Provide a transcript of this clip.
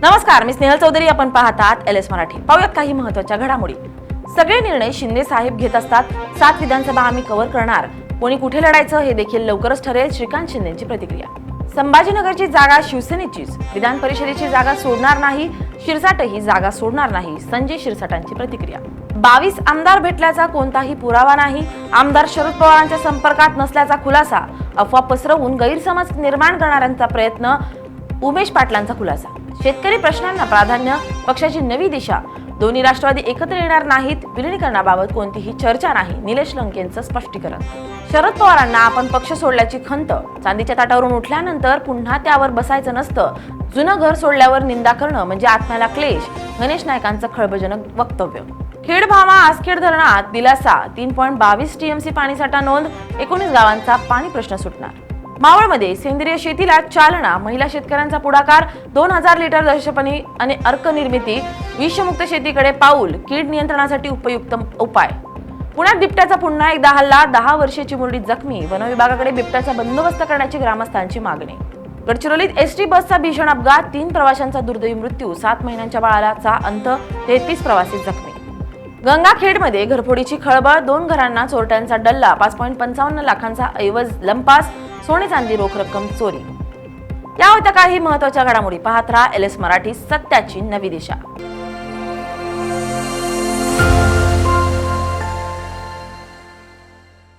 नमस्कार, मी स्नेहल चौधरी. आपण पाहतात LS मराठी. पाहूयात काही महत्त्वाच्या घडामोडी. सगळे निर्णय शिंदे साहेब घेत असतात. 7 विधानसभा आम्ही कव्हर करणार. कोणी कुठे लढायचं हे देखील लवकरच ठरेल. श्रीकांत शिंदेची प्रतिक्रिया. संभाजीनगरची जागा शिवसेनेचीच. विधान परिषदेची जागा सोडणार नाही. शिरसाटही जागा सोडणार नाही. संजय शिरसाटांची प्रतिक्रिया. 22 आमदार भेटल्याचा कोणताही पुरावा नाही. आमदार शरद पवारांच्या संपर्कात नसल्याचा खुलासा. अफवा पसरवून गैरसमज निर्माण करणाऱ्यांचा प्रयत्न. उमेश पाटलांचा खुलासा. शेतकरी प्रश्नांना प्राधान्य. पक्षाची नवी दिशा. दोन्ही राष्ट्रवादी एकत्र येणार नाहीत. विलीनीकरणाबाबत कोणतीही चर्चा नाही. निलेश लंकेंचं स्पष्टीकरण. शरद पवारांना आपण पक्ष सोडल्याची खंत. चांदीच्या ताटावरून उठल्यानंतर पुन्हा त्यावर बसायचं नसतं. जुनं घर सोडल्यावर निंदा करणं म्हणजे आत्म्याला क्लेश. गणेश नायकांचं खळबळजनक वक्तव्य. खेड भामा आसखेड धरणात दिलासा. 3.22 TMC पाणीसाठा नोंद. 19 गावांचा पाणी प्रश्न सुटणार. मावळमध्ये सेंद्रिय शेतीला चालना. महिला शेतकऱ्यांचा पुढाकार. 2000 लिटर दशपणी आणि अर्क निर्मिती. विषमुक्त शेतीकडे पाऊल. कीड नियंत्रणासाठी उपयुक्त उपाय. पुण्यात बिबट्याचा पुन्हा एकदा हल्ला. 10 वर्षाची मुलगी जखमी. वनविभागाकडे बिबट्याचा बंदोबस्त करण्याची ग्रामस्थांची मागणी. गडचिरोलीत ST बसचा भीषण अपघात. 3 प्रवाशांचा दुर्दैवी मृत्यू. 7 महिन्यांच्या बाळाचा अंत. 33 प्रवासी जखमी. गंगाखेडमध्ये घरफोडीची खळबळ. 2 घरांना चोरट्यांचा डल्ला. 5.55 लाखांचा ऐवज लंपास. सोने चांदी रोख रक्कम चोरी. या होत्या काही महत्त्वाच्या घडामोडी. पाहत राहा LS मराठी, सत्याची नवी दिशा.